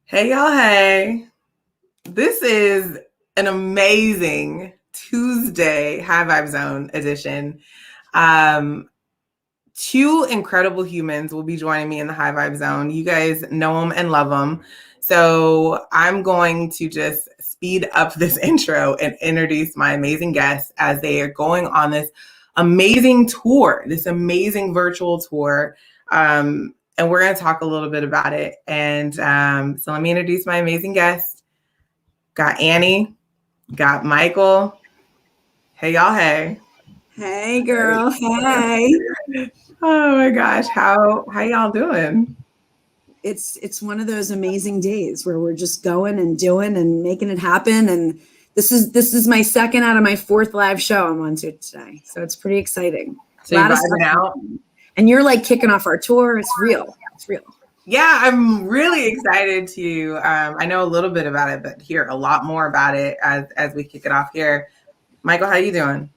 Hey, y'all. Hey, this is an amazing Tuesday High Vibe Zone edition. Two incredible humans will be joining me in the High Vibe Zone. You guys know them and love them. So I'm going to just speed up this intro and introduce my amazing guests as they are going on this amazing tour, this amazing virtual tour. And we're going to talk a little bit about it. And so let me introduce my amazing guests. Got Annie, got Michael. Hey, y'all. Hey. Hey, girl. Hey. Oh my gosh, how y'all doing? It's one of those amazing days where we're just going and doing and making it happen. And this is my second out of my fourth live show I'm on to today, so it's pretty exciting. So you're vibing out, and you're like kicking off our tour. It's real. It's real. Yeah, I'm really excited to. I know a little bit about it, but hear a lot more about it as we kick it off here. Michael, how you doing?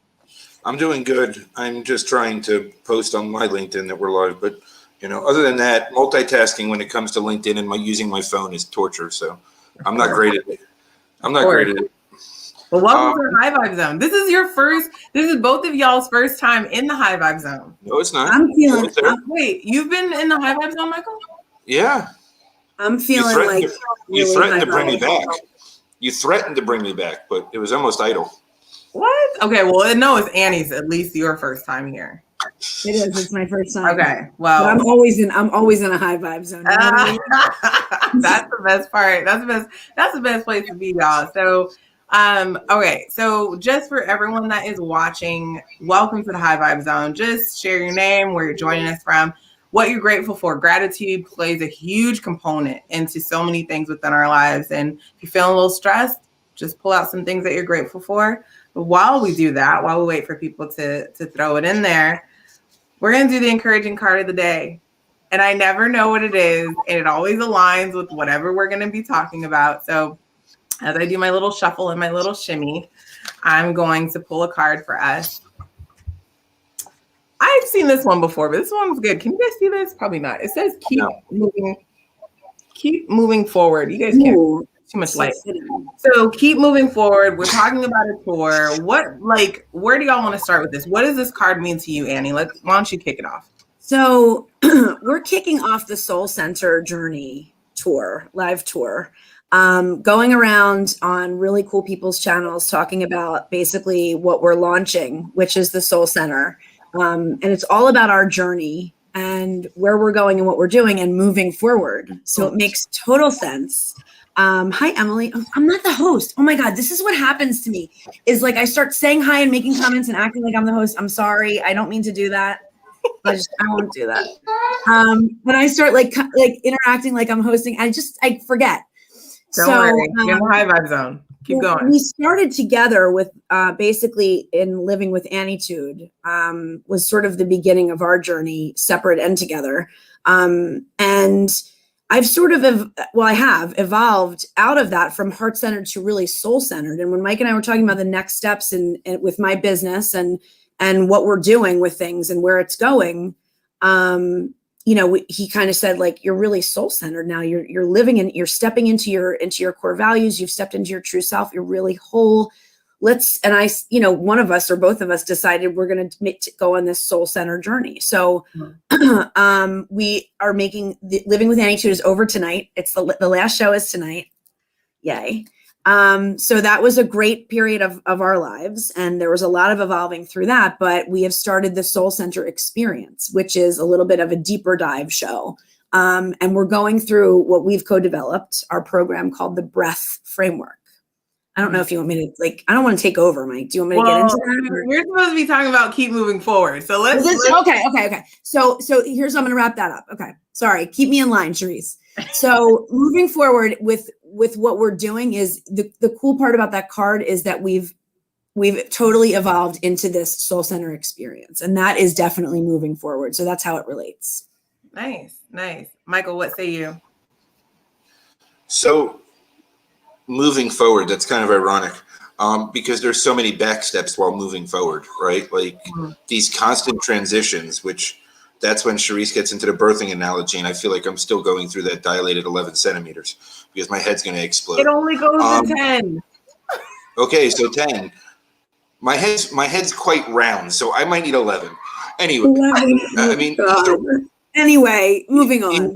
I'm doing good. I'm just trying to post on my LinkedIn that we're live, but other than that, multitasking when it comes to LinkedIn and using my phone is torture. So I'm not great at it. Well, welcome to the High Vibe Zone. This is both of y'all's first time in the High Vibe Zone. No, it's not. I'm feeling. Wait, you've been in the High Vibe Zone, Michael? Yeah. I'm feeling like you threatened to bring me back. You threatened to bring me back, but it was almost idle. What? Okay, well, no, it's Annie's at least your first time here. It is. It's my first time. Okay, well, but I'm always in a high vibe zone. You know what I mean? That's the best part. That's the best place to be, y'all. So, okay. So just for everyone that is watching, welcome to the High Vibe Zone. Just share your name, where you're joining us from, what you're grateful for. Gratitude plays a huge component into so many things within our lives. And if you're feeling a little stressed, just pull out some things that you're grateful for. But while we do that, while we wait for people to throw it in there, we're going to do the encouraging card of the day. And I never know what it is, and it always aligns with whatever we're going to be talking about. So as I do my little shuffle and my little shimmy, I'm going to pull a card for us. I've seen this one before, but this one's good. Can you guys see this? Probably not. It says keep moving forward. You guys can't. Too much light. So keep moving forward. We're talking about a tour. Where do y'all want to start with this? What does this card mean to you, Annie? Why don't you kick it off? So we're kicking off the Soul Center Journey tour, live tour, going around on really cool people's channels, talking about basically what we're launching, which is the Soul Center. And it's all about our journey and where we're going and what we're doing and moving forward. So it makes total sense. Hi, Emily. I'm not the host. Oh my God. This is what happens to me is like, I start saying hi and making comments and acting like I'm the host. I'm sorry. I don't mean to do that. I won't do that. When I start like interacting like I'm hosting, I forget. Don't worry. You're in the High Vibe Zone. Keep going. We started together with basically in living with Annitude was sort of the beginning of our journey, separate and together. And I've sort of, I have evolved out of that from heart-centered to really soul-centered. And when Mike and I were talking about the next steps and with my business and what we're doing with things and where it's going, he kind of said, like, you're really soul-centered now. You're living in, you're stepping into your core values. You've stepped into your true self. You're really whole. One of us or both of us decided we're going to go on this soul center journey. So we are Living with Annitude is over tonight. It's the last show is tonight. Yay. So that was a great period of our lives. And there was a lot of evolving through that, but we have started the Soul Center Experience, which is a little bit of a deeper dive show. And we're going through what we've co-developed, our program called the Breath Framework. I don't know if you want me to, I don't want to take over, Mike. Do you want me to get into that? We're supposed to be talking about keep moving forward. So let's. Okay. So here's how I'm going to wrap that up. Okay. Sorry. Keep me in line, Charisse. So moving forward with what we're doing is the cool part about that card is that we've totally evolved into this Soul Center Experience. And that is definitely moving forward. So that's how it relates. Nice. Michael, what say you? So moving forward, that's kind of ironic because there's so many back steps while moving forward, right? These constant transitions, which that's when Charisse gets into the birthing analogy, and I feel like I'm still going through that dilated 11 centimeters because my head's going to explode. It only goes to 10. Okay, so 10. My head's quite round, so I might need 11. Anyway, 11. I mean, anyway, moving on.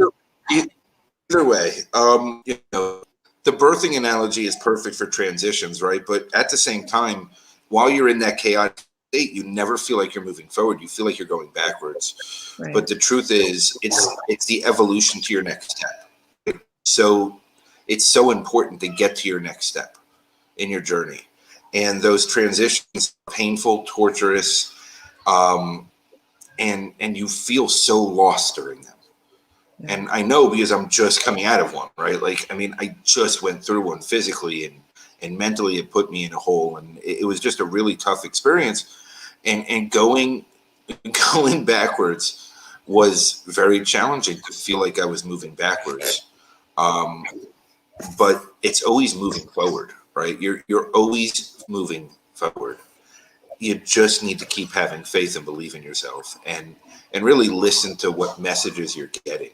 Either way, the birthing analogy is perfect for transitions, right? But at the same time, while you're in that chaotic state, you never feel like you're moving forward. You feel like you're going backwards. Right. But the truth is, it's the evolution to your next step. So it's so important to get to your next step in your journey. And those transitions are painful, torturous, and you feel so lost during them. Yeah. And I know because I'm just coming out of one, right? Like, I mean, I just went through one physically and mentally it put me in a hole. And it was just a really tough experience. And going backwards was very challenging to feel like I was moving backwards. But it's always moving forward, right? You're always moving forward. You just need to keep having faith and believe in yourself and really listen to what messages you're getting.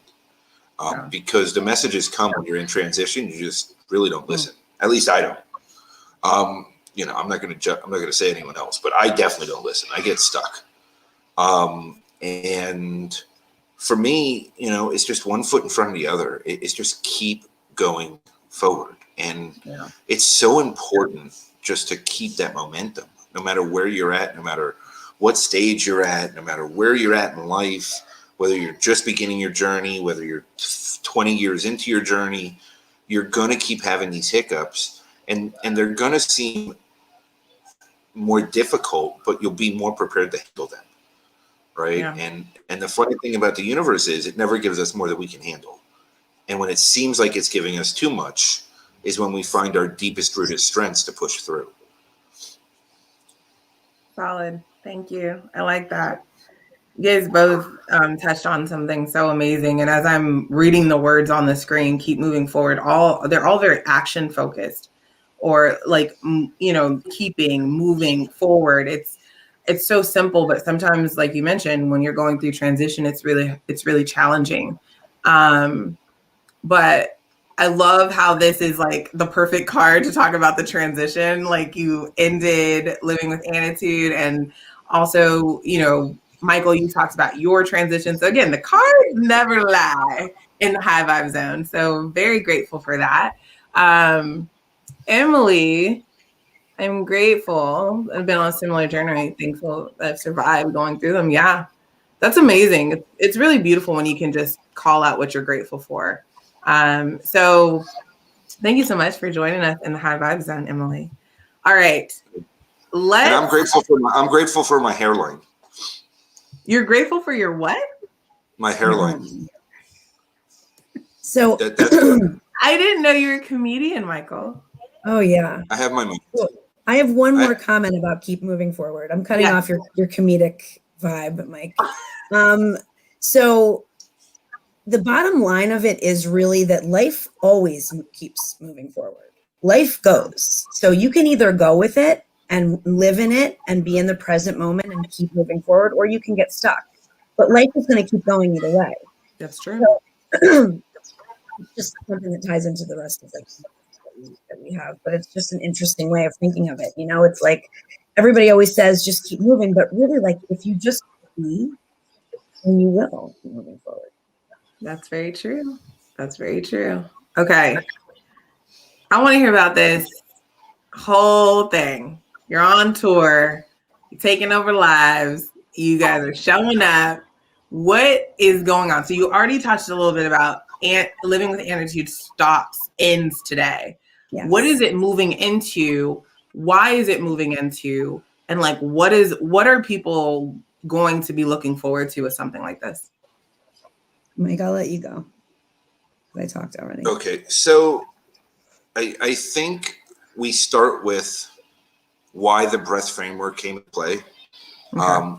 Because the messages come when you're in transition, you just really don't listen. At least I don't. I'm not going to say anyone else, but I definitely don't listen. I get stuck. And for me, it's just one foot in front of the other. It's just keep going forward. And it's so important just to keep that momentum, no matter where you're at, no matter what stage you're at, no matter where you're at in life, whether you're just beginning your journey, whether you're 20 years into your journey, you're going to keep having these hiccups and they're going to seem more difficult, but you'll be more prepared to handle them. Right. Yeah. And the funny thing about the universe is it never gives us more than we can handle. And when it seems like it's giving us too much is when we find our deepest rooted strengths to push through. Solid. Thank you. I like that. You guys both touched on something so amazing. And as I'm reading the words on the screen, keep moving forward, they're all very action focused or like, keeping moving forward. It's so simple, but sometimes, like you mentioned, when you're going through transition, it's really challenging. But I love how this is like the perfect card to talk about the transition. Like you ended living with Attitude and also, Michael, you talked about your transition. So again, the cards never lie in the high vibe zone. So very grateful for that. Emily, I'm grateful. I've been on a similar journey. Thankful that I've survived going through them. Yeah, that's amazing. It's really beautiful when you can just call out what you're grateful for. So thank you so much for joining us in the high vibe zone, Emily. All right. And I'm grateful for my hairline. You're grateful for your what? My hairline. So I didn't know you were a comedian, Michael. Oh yeah. I have my mind. I have one more comment about keep moving forward. I'm cutting off your comedic vibe, Mike. So the bottom line of it is really that life always keeps moving forward. Life goes. So you can either go with it and live in it and be in the present moment and keep moving forward, or you can get stuck. But life is going to keep going either way. That's true. So, just something that ties into the rest of it that we have. But it's just an interesting way of thinking of it. It's like everybody always says just keep moving, but really like if you just be, then you will keep moving forward. That's very true. That's very true. Okay. I want to hear about this whole thing. You're on tour. You're taking over lives. You guys are showing up. What is going on? So you already touched a little bit about living with Attitude ends today. Yes. What is it moving into? Why is it moving into? And like, what are people going to be looking forward to with something like this? Mike, I'll let you go. I talked already. Okay, so I think we start with why the breath framework came into play,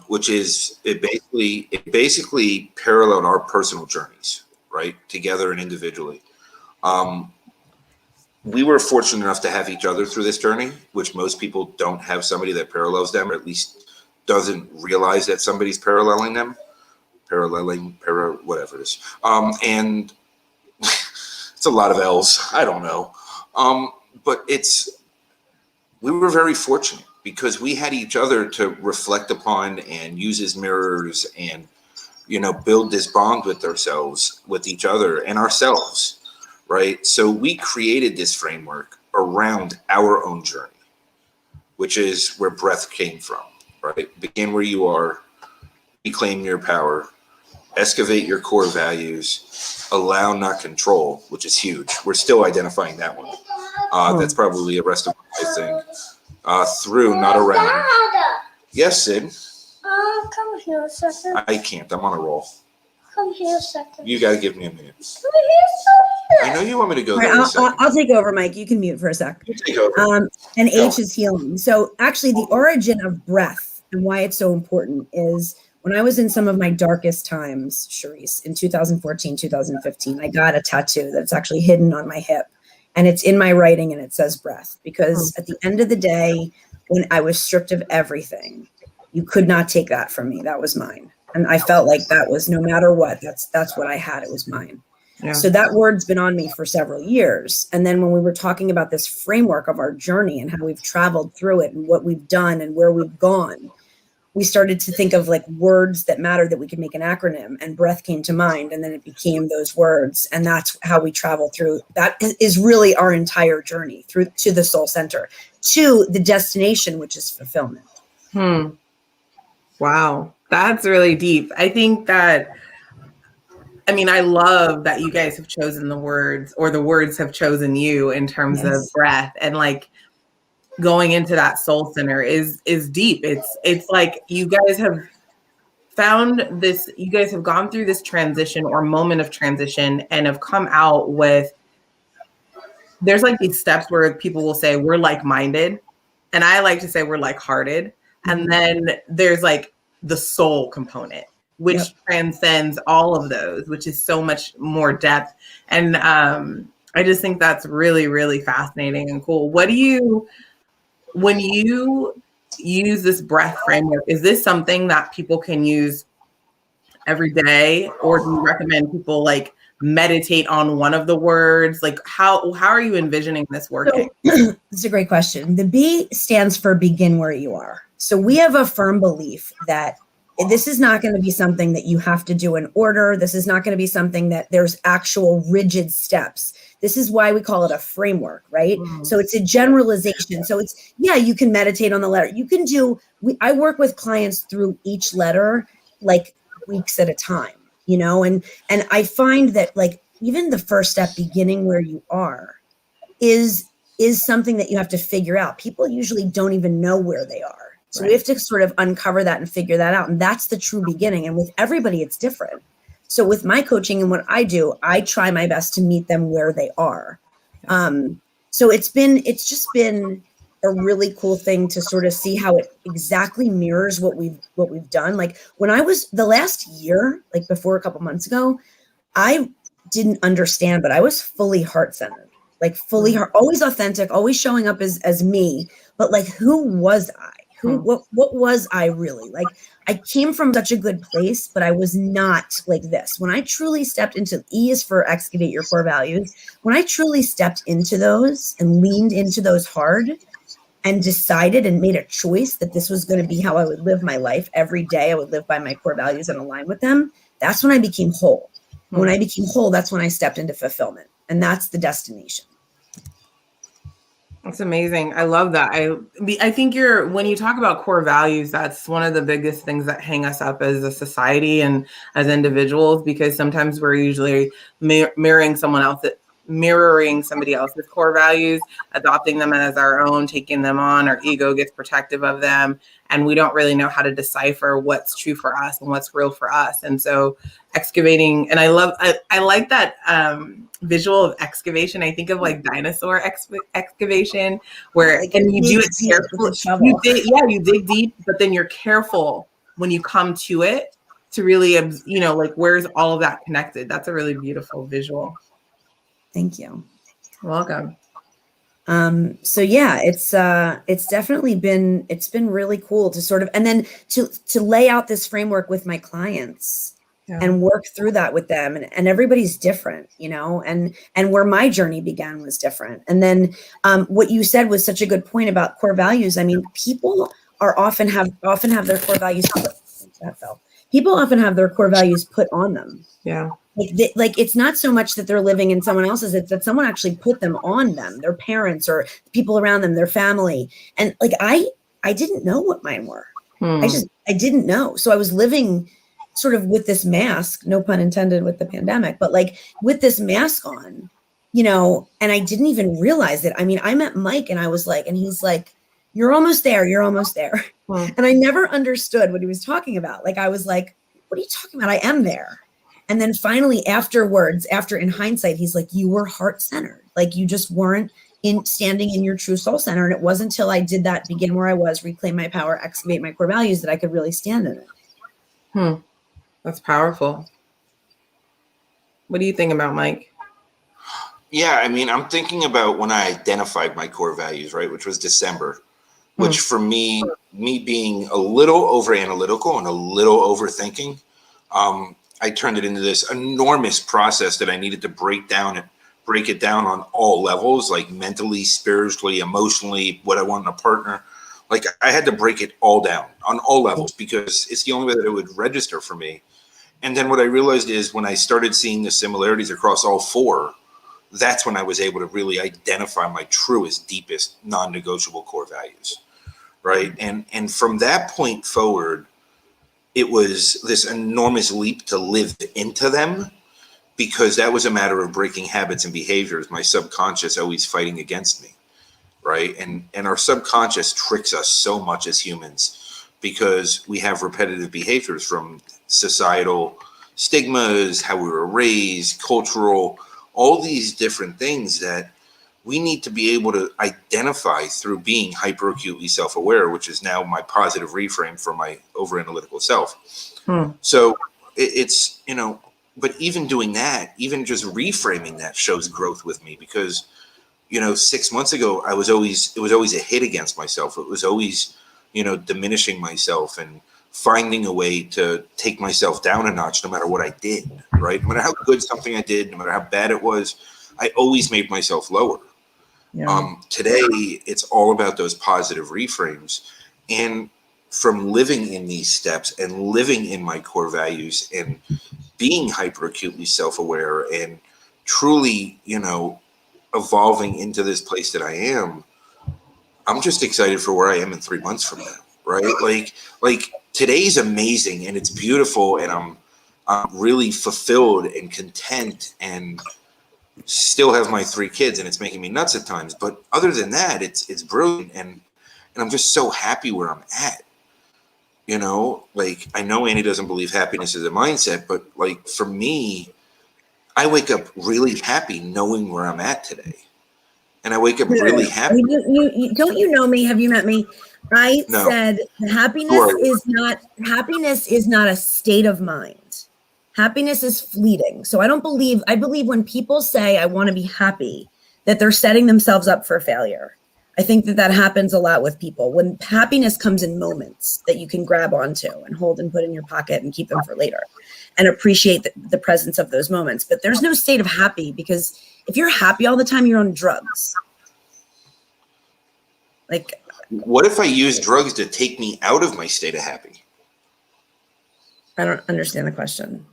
which is it basically paralleled our personal journeys, right, together and individually. We were fortunate enough to have each other through this journey, which most people don't have somebody that parallels them, or at least doesn't realize that somebody's paralleling them. whatever it is. And it's a lot of L's. I don't know. But we were very fortunate because we had each other to reflect upon and use as mirrors and, build this bond with each other and ourselves, right? So we created this framework around our own journey, which is where breath came from, right? Begin where you are, reclaim your power, excavate your core values, allow, not control, which is huge. We're still identifying that one. That's probably a rest of my life thing. Through, not around. Yes, Sid? Come here a second. I can't. I'm on a roll. Come here a second. You got to give me a minute. Come here. I know you want me to go All right, there in a second. I'll take over, Mike. You can mute for a sec. You take over. And H is healing. So actually the origin of breath and why it's so important is when I was in some of my darkest times, Charisse, in 2014, 2015, I got a tattoo that's actually hidden on my hip. And it's in my writing and it says breath. Because at the end of the day, when I was stripped of everything, you could not take that from me. That was mine. And I felt like that was no matter what, that's what I had. It was mine. Yeah. So that word's been on me for several years. And then when we were talking about this framework of our journey and how we've traveled through it and what we've done and where we've gone, we started to think of like words that matter that we could make an acronym, and breath came to mind. And then it became those words. And that's how we travel through. That is really our entire journey through to the soul center, to the destination, which is fulfillment. Wow. That's really deep. I think that, I love that you guys have chosen the words, or the words have chosen you in terms of breath, and like going into that soul center is deep. It's like you guys have found this, you guys have gone through this transition or moment of transition and have come out with, there's like these steps where people will say we're like-minded, and I like to say we're like-hearted. And then there's like the soul component, which transcends all of those, which is so much more depth. And I just think that's really, really fascinating and cool. What do you, when you use this breath framework, is this something that people can use every day? Or do you recommend people like meditate on one of the words? Like how are you envisioning this working? So, that's a great question. The B stands for begin where you are. So we have a firm belief that this is not going to be something that you have to do in order. This is not going to be something that there's actual rigid steps. This is why we call it a framework, right? So it's a generalization. So it's, you can meditate on the letter. You can I work with clients through each letter, like weeks at a time, and I find that like even the first step, beginning where you are, is something that you have to figure out. People usually don't even know where they are. So we have to sort of uncover that and figure that out. And that's the true beginning. And with everybody, it's different. So with my coaching and what I do, I try my best to meet them where they are. So it's just been a really cool thing to sort of see how it exactly mirrors what we've done. Like when I was the last year, like before a couple months ago, I didn't understand, but I was fully heart-centered, like fully heart, always authentic, always showing up as me. But like, who was I? What was I really? Like, I came from such a good place, but I was not like this. When I truly stepped into, E is for excavate your core values. When I truly stepped into those and leaned into those hard and decided and made a choice that this was going to be how I would live my life every day, I would live by my core values and align with them. That's when I became whole. When I became whole, that's when I stepped into fulfillment. And that's the destination. That's amazing. I love that. I think when you talk about core values, that's one of the biggest things that hang us up as a society and as individuals, because sometimes we're usually mirroring somebody else's core values, adopting them as our own, taking them on. Our ego gets protective of them, and we don't really know how to decipher what's true for us and what's real for us. And so excavating, and I like that visual of excavation. I think of like dinosaur excavation, where and you do it carefully. You dig deep, but then you're careful when you come to it to really, like where's all of that connected. That's a really beautiful visual. Thank you. You're welcome. So yeah, it's definitely been really cool to sort of, and then to lay out this framework with my clients and work through that with them. And everybody's different, and where my journey began was different. And then what you said was such a good point about core values. I mean, people often have their core values. People often have their core values put on them. Yeah. Like it's not so much that they're living in someone else's, it's that someone actually put them on them, their parents or people around them, their family. And like, I didn't know what mine were. I didn't know. So I was living sort of with this mask, no pun intended with the pandemic, but like with this mask on, and I didn't even realize it. I mean, I met Mike and I was like, and he's like, you're almost there. You're almost there. And I never understood what he was talking about. Like, I was like, what are you talking about? I am there. And then finally afterwards, in hindsight, he's like, you were heart-centered. Like you just weren't standing in your true soul center. And it wasn't until I did that, begin where I was, reclaim my power, excavate my core values, that I could really stand in it. That's powerful. What do you think about, Mike? Yeah, I mean, I'm thinking about when I identified my core values, right, which was December, which for me being a little over analytical and a little overthinking, I turned it into this enormous process that I needed to break it down on all levels, like mentally, spiritually, emotionally, what I want in a partner. Like I had to break it all down on all levels because it's the only way that it would register for me. And then what I realized is when I started seeing the similarities across all four, that's when I was able to really identify my truest, deepest, non-negotiable core values, right? And from that point forward, it was this enormous leap to live into them, because that was a matter of breaking habits and behaviors, my subconscious always fighting against me, right? And our subconscious tricks us so much as humans because we have repetitive behaviors from societal stigmas, how we were raised, cultural, all these different things that we need to be able to identify through being hyperacutely self-aware, which is now my positive reframe for my over-analytical self. So it's, but even doing that, even just reframing that shows growth with me because, 6 months ago, it was always a hit against myself. It was always, diminishing myself and finding a way to take myself down a notch no matter what I did, right? No matter how good something I did, no matter how bad it was, I always made myself lower. Today, it's all about those positive reframes. And from living in these steps and living in my core values and being hyperacutely self-aware and truly, evolving into this place that I am, I'm just excited for where I am in 3 months from now, right? Like today's amazing and it's beautiful and I'm really fulfilled and content and still have my 3 kids and it's making me nuts at times. But other than that, it's brilliant and I'm just so happy where I'm at. Like I know Annie doesn't believe happiness is a mindset, but like for me, I wake up really happy knowing where I'm at today. And I wake up really happy. You don't you know me? Have you met me? I said happiness is not a state of mind. Happiness is fleeting. So I believe when people say I want to be happy, that they're setting themselves up for failure. I think that happens a lot with people when happiness comes in moments that you can grab onto and hold and put in your pocket and keep them for later and appreciate the presence of those moments. But there's no state of happy because if you're happy all the time, you're on drugs. Like, what if I use drugs to take me out of my state of happy? I don't understand the question.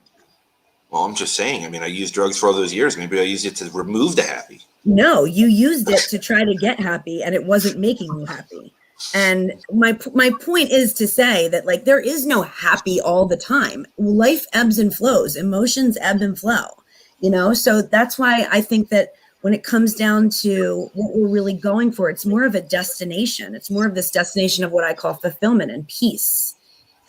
Well, I'm just saying, I used drugs for all those years. Maybe I used it to remove the happy. No, you used it to try to get happy and it wasn't making you happy. And my point is to say that like, there is no happy all the time. Life ebbs and flows, emotions ebb and flow, so that's why I think that when it comes down to what we're really going for, it's more of a destination. It's more of this destination of what I call fulfillment and peace.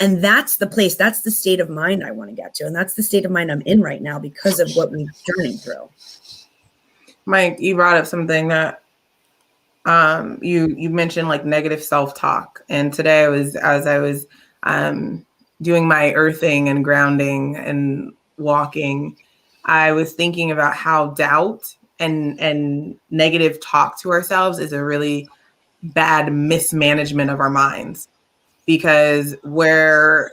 And that's the place, that's the state of mind I want to get to. And that's the state of mind I'm in right now because of what we're journeying through. Mike, you brought up something that you mentioned like negative self-talk. And today as I was doing my earthing and grounding and walking, I was thinking about how doubt and negative talk to ourselves is a really bad mismanagement of our minds, because where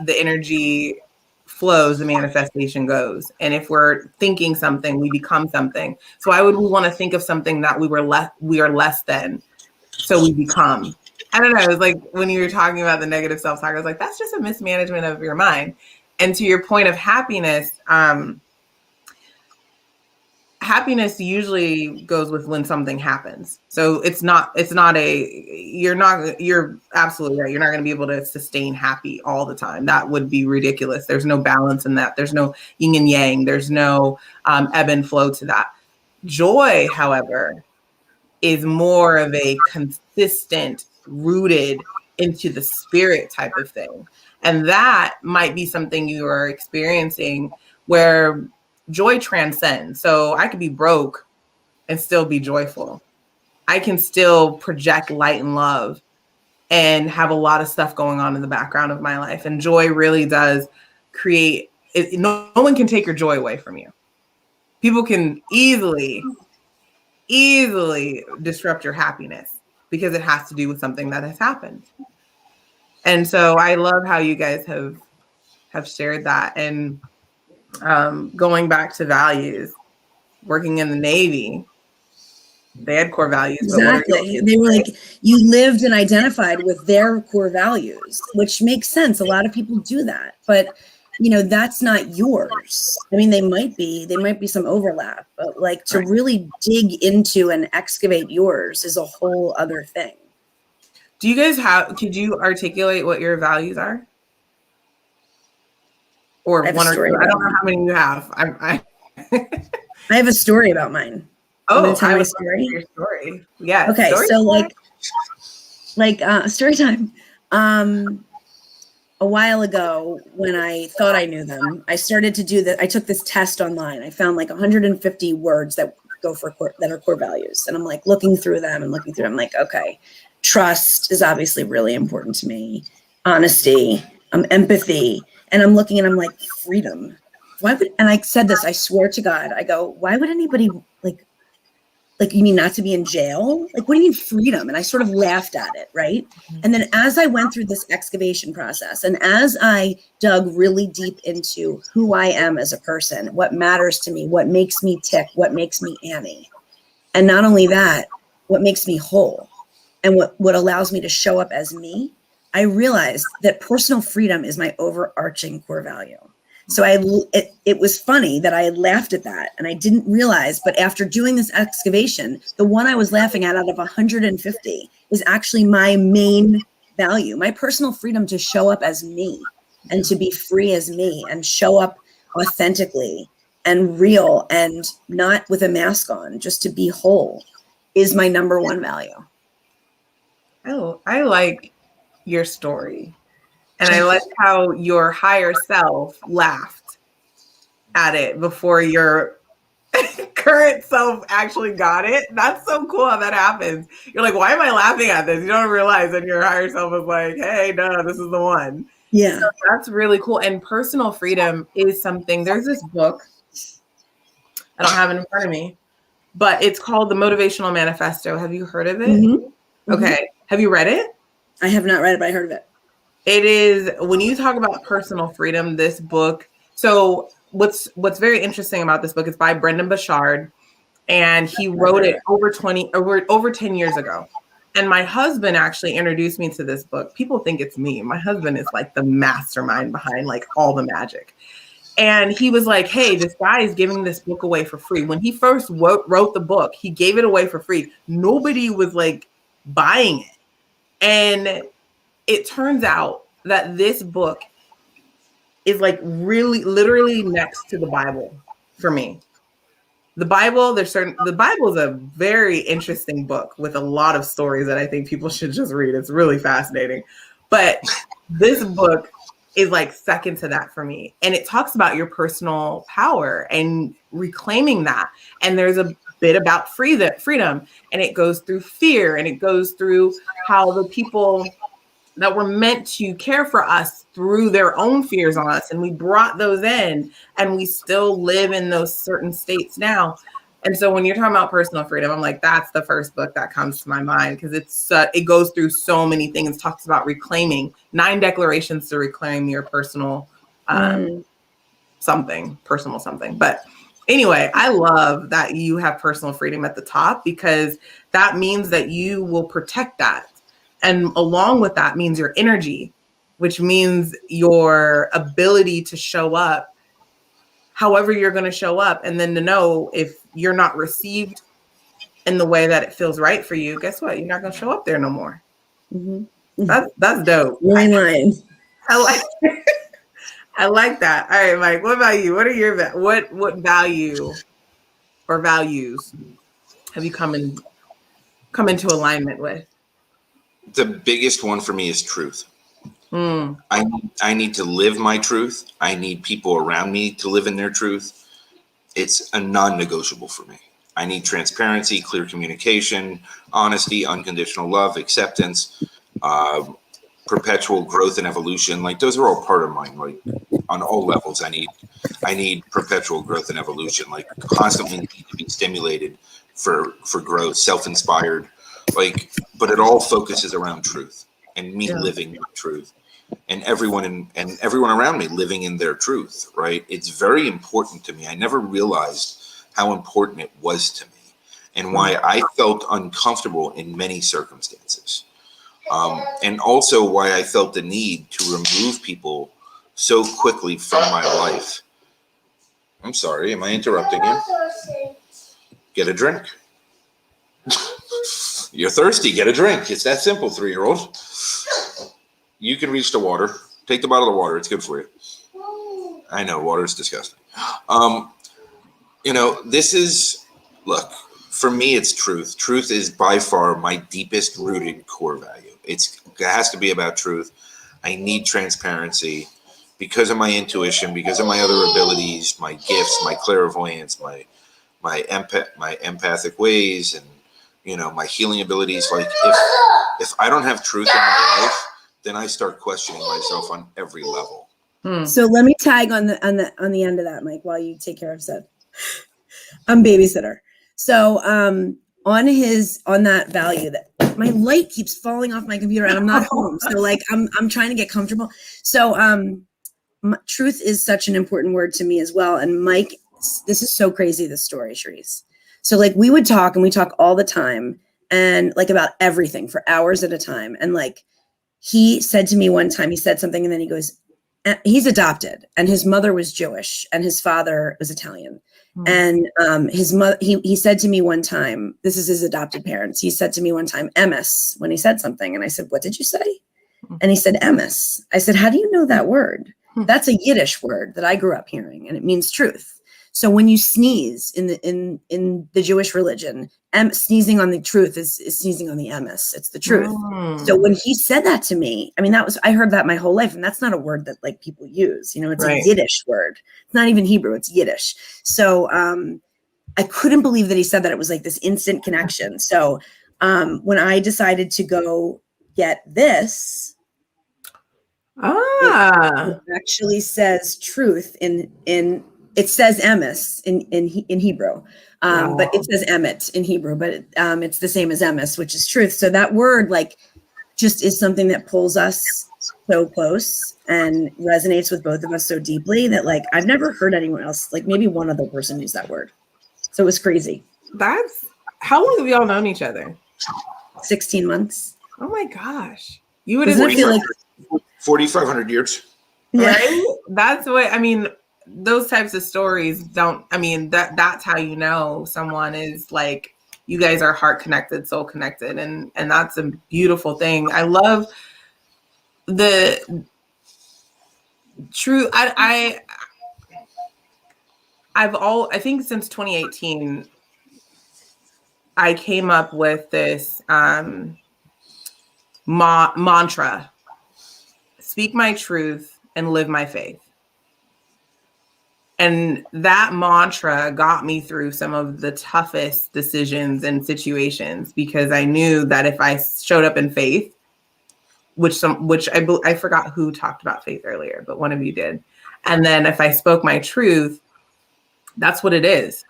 the energy flows, the manifestation goes. And if we're thinking something, we become something. So why would we want to think of something that we are less than? So we become. I don't know. It was like when you were talking about the negative self-talk, I was like, that's just a mismanagement of your mind. And to your point of happiness, happiness usually goes with when something happens. So you're absolutely right. You're not going to be able to sustain happy all the time. That would be ridiculous. There's no balance in that. There's no yin and yang. There's no ebb and flow to that. Joy, however, is more of a consistent, rooted into the spirit type of thing. And that might be something you are experiencing where joy transcends. So I could be broke and still be joyful. I can still project light and love and have a lot of stuff going on in the background of my life. And joy really does create, no one can take your joy away from you. People can easily disrupt your happiness because it has to do with something that has happened. And so I love how you guys have shared that. And going back to values, working in the Navy, they had core values. Exactly. They were like, you lived and identified with their core values, which makes sense. A lot of people do that, but that's not yours. I mean, they might be some overlap, but like to really dig into and excavate yours is a whole other thing. Do you guys could you articulate what your values are? Or one or two? I don't know how many you have. I have a story about mine. Oh, tell my story. Your story. Yeah. Okay. So story time. A while ago, when I thought I knew them, I started to do that. I took this test online. I found like 150 words that that are core values. And I'm like looking through them. I'm like, okay, trust is obviously really important to me. Honesty, empathy. And I'm looking and I'm like, freedom. And I said this, I swear to God, I go, why would anybody like, you mean not to be in jail? Like, what do you mean freedom? And I sort of laughed at it, right? And then as I went through this excavation process and as I dug really deep into who I am as a person, what matters to me, what makes me tick, what makes me Annie. And not only that, what makes me whole and what allows me to show up as me, I realized that personal freedom is my overarching core value. So it was funny that I had laughed at that and I didn't realize, but after doing this excavation, the one I was laughing at out of 150 is actually my main value, my personal freedom to show up as me and to be free as me and show up authentically and real and not with a mask on, just to be whole is my number one value. Oh, I like your story. And I like how your higher self laughed at it before your current self actually got it. That's so cool how that happens. You're like, why am I laughing at this? You don't realize that your higher self is like, hey, no, this is the one. Yeah. So that's really cool. And personal freedom is something. There's this book. I don't have it in front of me, but it's called the Motivational Manifesto. Have you heard of it? Mm-hmm. Okay. Mm-hmm. Have you read it? I have not read it, but I heard of it. It is, when you talk about personal freedom, this book. So what's very interesting about this book is by Brendan Burchard, and he wrote it over 10 years ago. And my husband actually introduced me to this book. People think it's me. My husband is like the mastermind behind like all the magic. And he was like, hey, this guy is giving this book away for free. When he first wrote the book, he gave it away for free. Nobody was like buying it. And it turns out that this book is like really literally next to the Bible for me. The Bible is a very interesting book with a lot of stories that I think people should just read. It's really fascinating. But this book is like second to that for me. And it talks about your personal power and reclaiming that. And there's a bit about freedom, and it goes through fear, and it goes through how the people that were meant to care for us through their own fears on us. And we brought those in, and we still live in those certain states now. And so when you're talking about personal freedom, I'm like, that's the first book that comes to my mind, because it goes through so many things. It talks about reclaiming 9 declarations to reclaim your personal something, personal something. But anyway, I love that you have personal freedom at the top, because that means that you will protect that. And along with that means your energy, which means your ability to show up however you're going to show up. And then to know if you're not received in the way that it feels right for you, guess what? You're not going to show up there no more. Mm-hmm. That's dope. Line. I like that. All right, Mike, what about you? What are your what value or values have you come into alignment with? The biggest one for me is truth. I need to live my truth. I need people around me to live in their truth. It's a non-negotiable for me. I need transparency, clear communication, honesty, unconditional love, acceptance, perpetual growth and evolution. Like, those are all part of mine. Like, on all levels, I need perpetual growth and evolution. Like, constantly need to be stimulated for growth, self-inspired. Like, but it all focuses around truth and me living my truth, and everyone around me living in their truth. Right? It's very important to me. I never realized how important it was to me, and why I felt uncomfortable in many circumstances. And also why I felt the need to remove people so quickly from my life. I'm sorry, am I interrupting you? Get a drink. You're thirsty, get a drink. It's that simple, 3-year-old. You can reach the water. Take the bottle of water, it's good for you. I know, water is disgusting. Look, for me, it's truth. Truth is by far my deepest rooted core value. It has to be about truth. I need transparency because of my intuition, because of my other abilities, my gifts, my clairvoyance, my empathic ways, and my healing abilities. Like, if I don't have truth in my life, then I start questioning myself on every level. So let me tag on the end of that, Mike, while you take care of Sid. I'm babysitter. So on that value, that my light keeps falling off my computer and I'm not home. So like I'm trying to get comfortable. So truth is such an important word to me as well. And Mike, this is so crazy, this story, Charisse. So like we would talk, and we talk all the time, and like about everything for hours at a time. And like he said to me one time, he said something, and then he goes, he's adopted, and his mother was Jewish and his father was Italian. And his mother, he said to me one time, this is his adopted parents. He said to me one time, emes, when he said something. And I said, what did you say? And he said, emes. I said, how do you know that word? That's a Yiddish word that I grew up hearing, and it means truth. So when you sneeze in the Jewish religion, sneezing on the truth is sneezing on the emes. It's the truth. So when he said that to me, I mean, I heard that my whole life, and that's not a word that like people use. It's a Yiddish word. It's not even Hebrew. It's Yiddish. So I couldn't believe that he said that. It was like this instant connection. So when I decided to go get this, it actually says truth in it says emes in Hebrew, but it says emet in Hebrew, but it's the same as emes, which is truth. So that word like just is something that pulls us so close and resonates with both of us so deeply that like I've never heard anyone else, like maybe one other person use that word. So it was crazy. How long have y'all known each other? 16 months. Oh my gosh. You would Doesn't it feel like 4,500 years. Right? That's what I mean. Those types of stories that's how you know someone is like, you guys are heart connected, soul connected, and that's a beautiful thing. I love the true. I think since 2018 I came up with this mantra: speak my truth and live my faith. And that mantra got me through some of the toughest decisions and situations, because I knew that if I showed up in faith, which I forgot who talked about faith earlier, but one of you did. And then if I spoke my truth, that's what it is.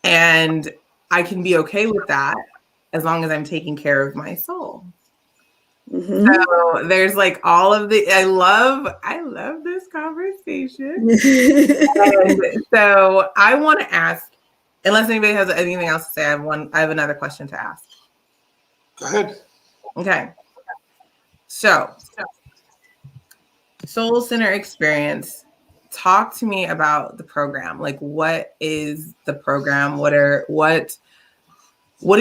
And I can be okay with that as long as I'm taking care of my soul. Mhm. So there's like all of the, I love this conversation. And so I want to ask, unless anybody has anything else to say, I have another question to ask. Go ahead. Okay. So Soul Center experience. Talk to me about the program. Like, what is the program? What have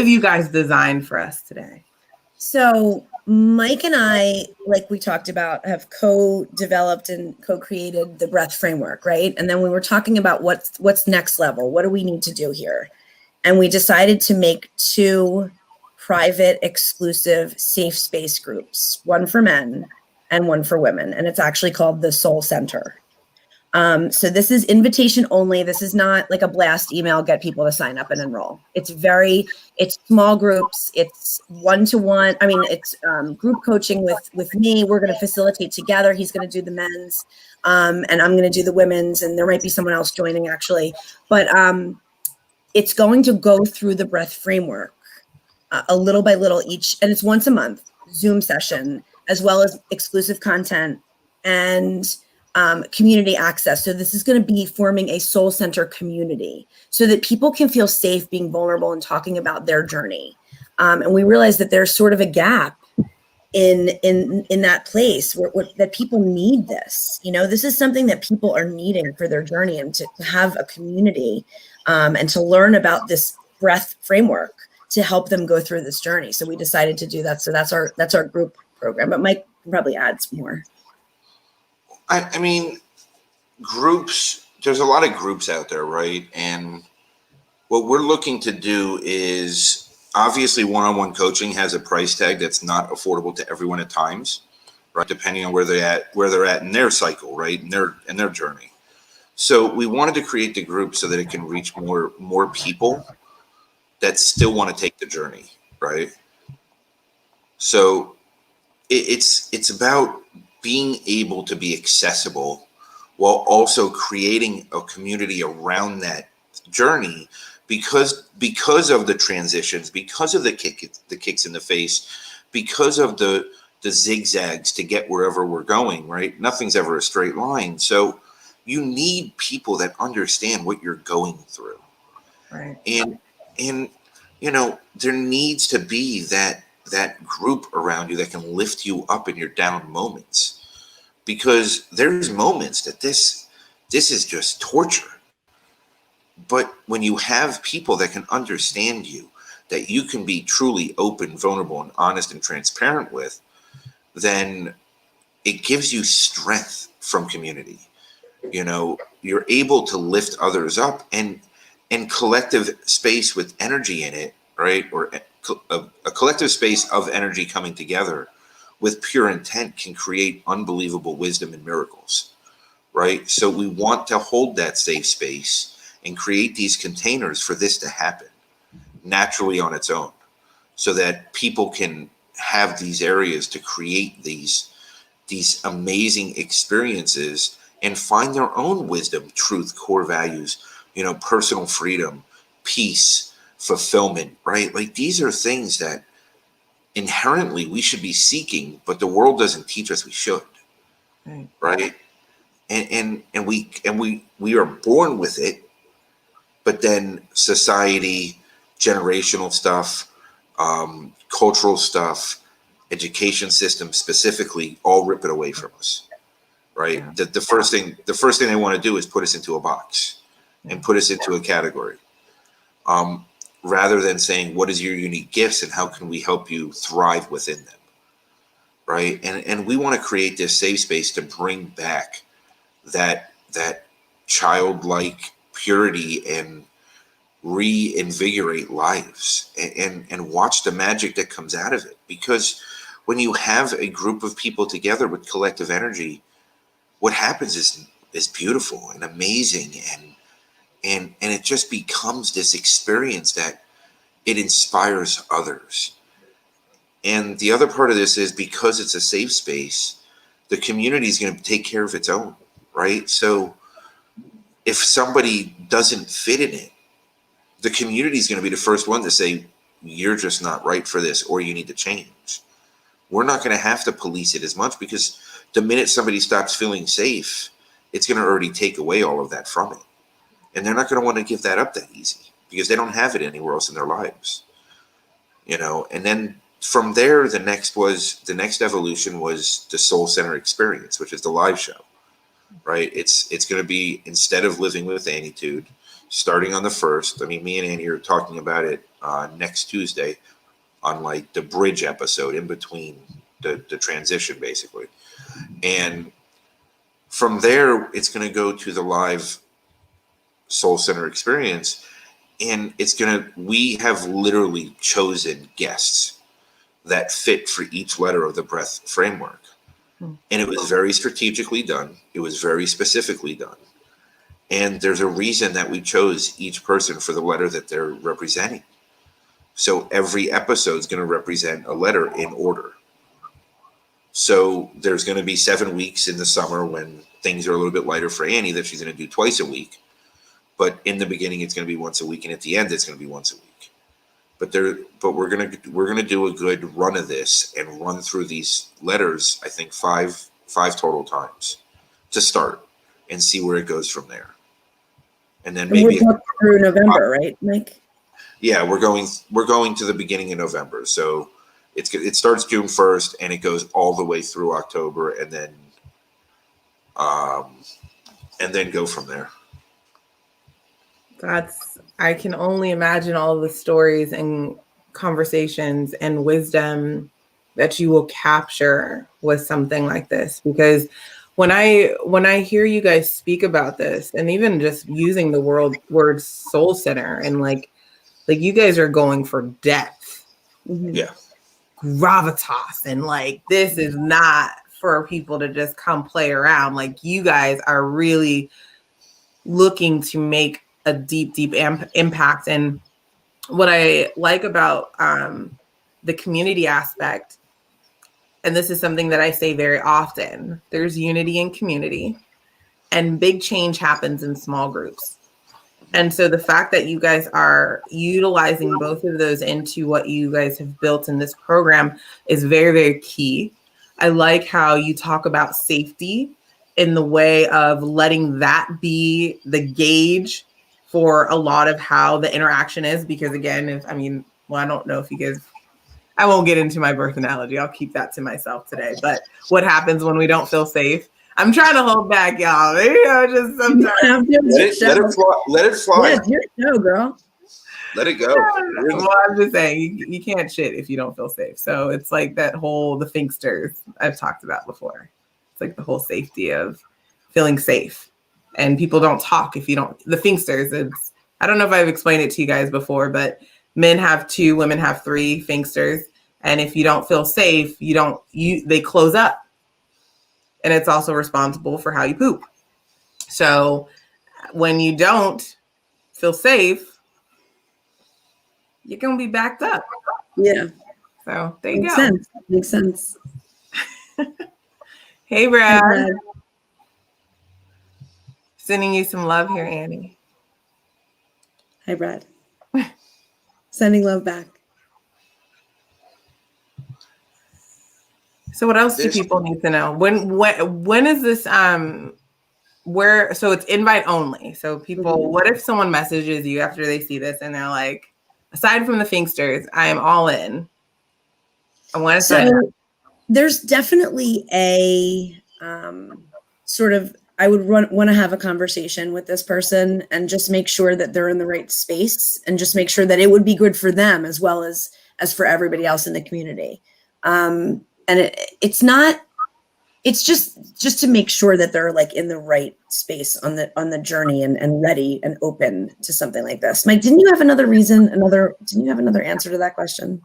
you guys designed for us today? So Mike and I, like we talked about, have co-developed and co-created the breath framework, right? And then we were talking about what's next level. What do we need to do here? And we decided to make 2 private, exclusive, safe space groups, one for men and one for women. And it's actually called the Soul Center. So this is invitation only. This is not like a blast email, get people to sign up and enroll. It's small groups. It's one-to-one. I mean, it's group coaching with me. We're going to facilitate together. He's going to do the men's, and I'm going to do the women's, and there might be someone else joining actually. But it's going to go through the breath framework a little by little each, and it's once a month, Zoom session, as well as exclusive content and community access. So this is going to be forming a soul center community so that people can feel safe being vulnerable and talking about their journey. And we realize that there's sort of a gap in that place where that people need this. You know, this is something that people are needing for their journey, and to have a community and to learn about this breath framework to help them go through this journey. So we decided to do that. So that's our group program. But Mike can probably add some more. I mean, groups, there's a lot of groups out there, right? And what we're looking to do is, obviously, one-on-one coaching has a price tag that's not affordable to everyone at times, right? Depending on where they're at in their cycle, right? In their journey. So we wanted to create the group so that it can reach more people that still want to take the journey, right? So it's about being able to be accessible while also creating a community around that journey, because of the transitions, because of the kicks in the face, because of the zigzags to get wherever we're going, right? Nothing's ever a straight line. So you need people that understand what you're going through. Right. And you know, there needs to be that group around you that can lift you up in your down moments, because there's moments that this is just torture. But when you have people that can understand you, that you can be truly open, vulnerable, and honest and transparent with, then it gives you strength from community. You know, you're able to lift others up, and collective space with energy in it, right? Or a collective space of energy coming together with pure intent can create unbelievable wisdom and miracles, right? So we want to hold that safe space and create these containers for this to happen naturally on its own, so that people can have these areas to create these amazing experiences and find their own wisdom, truth, core values, you know, personal freedom, peace, fulfillment, right? Like, these are things that inherently we should be seeking, but the world doesn't teach us we should, right? And we are born with it, but then society, generational stuff, cultural stuff, education system specifically, all rip it away from us, right? Yeah. The first thing they want to do is put us into a box and put us into a category, rather than saying, what is your unique gifts and how can we help you thrive within them, right? And we want to create this safe space to bring back that childlike purity and reinvigorate lives, and watch the magic that comes out of it. Because when you have a group of people together with collective energy, what happens is beautiful and amazing, and it just becomes this experience that it inspires others. And the other part of this is, because it's a safe space, the community is going to take care of its own, right? So if somebody doesn't fit in it, the community is going to be the first one to say, you're just not right for this, or you need to change, we're not going to have to police it as much, because the minute somebody stops feeling safe, it's going to already take away all of that from it. And they're not going to want to give that up that easy, because they don't have it anywhere else in their lives. And then from there, the next evolution was the Soul Center experience, which is the live show, right? It's going to be, instead of Living with Anitude, starting on the 1st. I mean, me and Annie are talking about it next Tuesday on like the bridge episode in between the transition, basically. And from there, it's going to go to the live Soul Center experience. And we have literally chosen guests that fit for each letter of the breath framework. And it was very strategically done. It was very specifically done. And there's a reason that we chose each person for the letter that they're representing. So every episode is going to represent a letter in order. So there's going to be 7 weeks in the summer when things are a little bit lighter for Annie that she's going to do twice a week. But in the beginning, it's going to be once a week, and at the end, it's going to be once a week. But we're gonna do a good run of this and run through these letters. I think five total times to start, and see where it goes from there. And then maybe through November, right, Mike? Yeah, we're going to the beginning of November. So it starts June 1st and it goes all the way through October, and then go from there. I can only imagine all the stories and conversations and wisdom that you will capture with something like this. Because when I hear you guys speak about this, and even just using the word Soul Center, and like you guys are going for depth, yeah, gravitas, and like, this is not for people to just come play around. Like, you guys are really looking to make a deep impact. And what I like about the community aspect, and this is something that I say very often, there's unity in community, and big change happens in small groups. And so the fact that you guys are utilizing both of those into what you guys have built in this program is very, very key. I like how you talk about safety in the way of letting that be the gauge for a lot of how the interaction is. Because again, I don't know if you guys, I won't get into my birth analogy. I'll keep that to myself today. But what happens when we don't feel safe? I'm trying to hold back, y'all. Just sometimes. Let it fly. Yeah, it's your show, girl. Let it go. Well, I'm just saying, you can't shit if you don't feel safe. So it's like that whole, the Finksters I've talked about before. It's like the whole safety of feeling safe. And people don't talk if you don't. The Finksters, I don't know if I've explained it to you guys before, but men have 2, women have 3 Finksters. And if you don't feel safe, they close up. And it's also responsible for how you poop. So when you don't feel safe, you're going to be backed up. Yeah. So there you Makes go. sense. Makes sense. Hey, Brad. Hey, Brad. Sending you some love here, Annie. Hi, Brad. Sending love back. So what else do people need to know? When is this so it's invite only. So people, what if someone messages you after they see this and they're like, aside from the Finksters, I am all in. I want to sign up. There's definitely a sort of, I would want to have a conversation with this person and just make sure that they're in the right space, and just make sure that it would be good for them as well as for everybody else in the community. And it's just to make sure that they're like in the right space on the journey and ready and open to something like this. Mike, didn't you have another answer to that question?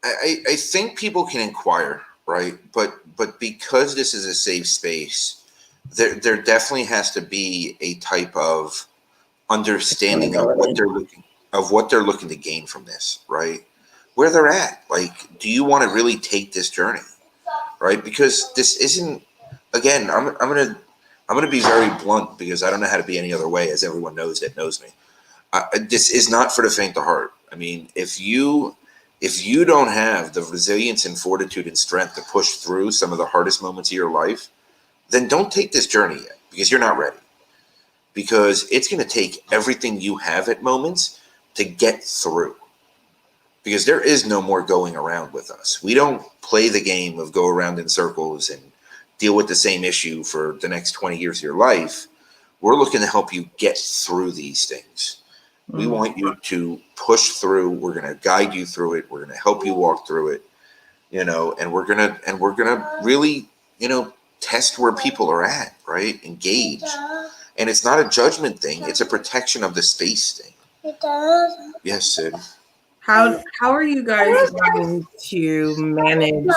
I think people can inquire, right? But because this is a safe space, there definitely has to be a type of understanding of what they're looking to gain from this, right? Where they're at. Like, do you want to really take this journey, right? Because this isn't. Again, I'm gonna be very blunt, because I don't know how to be any other way, as everyone knows that knows me. This is not for the faint of heart. I mean, if you If you don't have the resilience and fortitude and strength to push through some of the hardest moments of your life, then don't take this journey yet, because you're not ready. Because it's going to take everything you have at moments to get through. Because there is no more going around with us. We don't play the game of go around in circles and deal with the same issue for the next 20 years of your life. We're looking to help you get through these things. We want you to push through. We're going to guide you through it. We're going to help you walk through it, and we're going to really, test where people are at, right? Engage. And it's not a judgment thing. It's a protection of the space thing. It does. Yes, Sid. How are you guys going to manage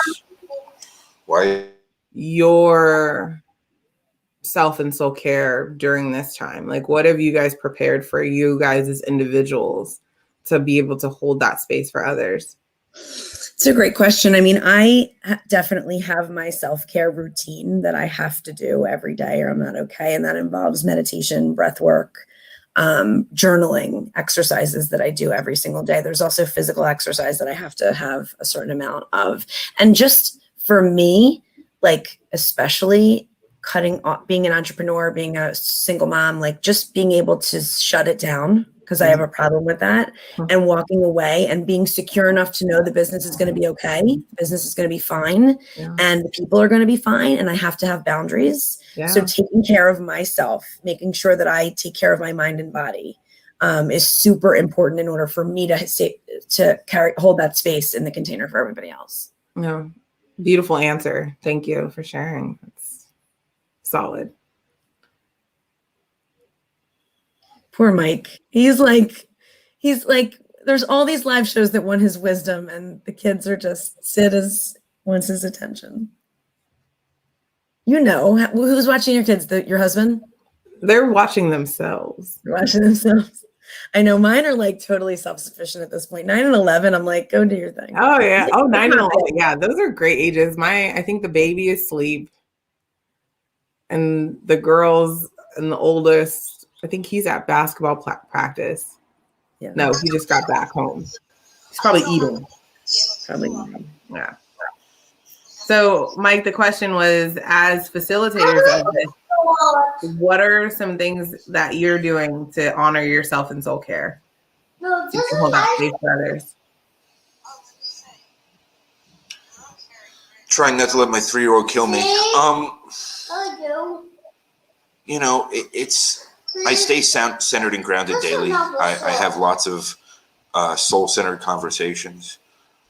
Why? your self and soul care during this time? Like, what have you guys prepared for you guys as individuals to be able to hold that space for others? It's a great question. I mean, I definitely have my self-care routine that I have to do every day or I'm not okay. And that involves meditation, breath work, journaling, exercises that I do every single day. There's also physical exercise that I have to have a certain amount of. And just for me, like, especially cutting off, being an entrepreneur, being a single mom, like just being able to shut it down, because I have a problem with that, and walking away and being secure enough to know the business is going to be okay. The business is going to be fine, and the people are going to be fine. And I have to have boundaries. So taking care of myself, making sure that I take care of my mind and body is super important in order for me to hold that space in the container for everybody else. Yeah. Beautiful answer. Thank you for sharing. It's solid. Poor Mike. He's like, there's all these live shows that won his wisdom, and the kids are just wants his attention. Who's watching your kids? Your husband? They're watching themselves. They're watching themselves. I know mine are like totally self-sufficient at this point. 9 and 11, I'm like, go do your thing. Oh yeah. Oh, 9 and 11. Yeah, those are great ages. I think the baby is asleep, and the girls and the oldest, I think he's at basketball practice. Yeah. No, he just got back home. He's probably eating. Yeah. So, Mike, the question was, as facilitators of this, what are some things that you're doing to honor yourself in soul care? No, So you can hold that space for others. Trying not to let my 3-year-old kill me. I do. I stay centered and grounded daily. I have lots of soul-centered conversations.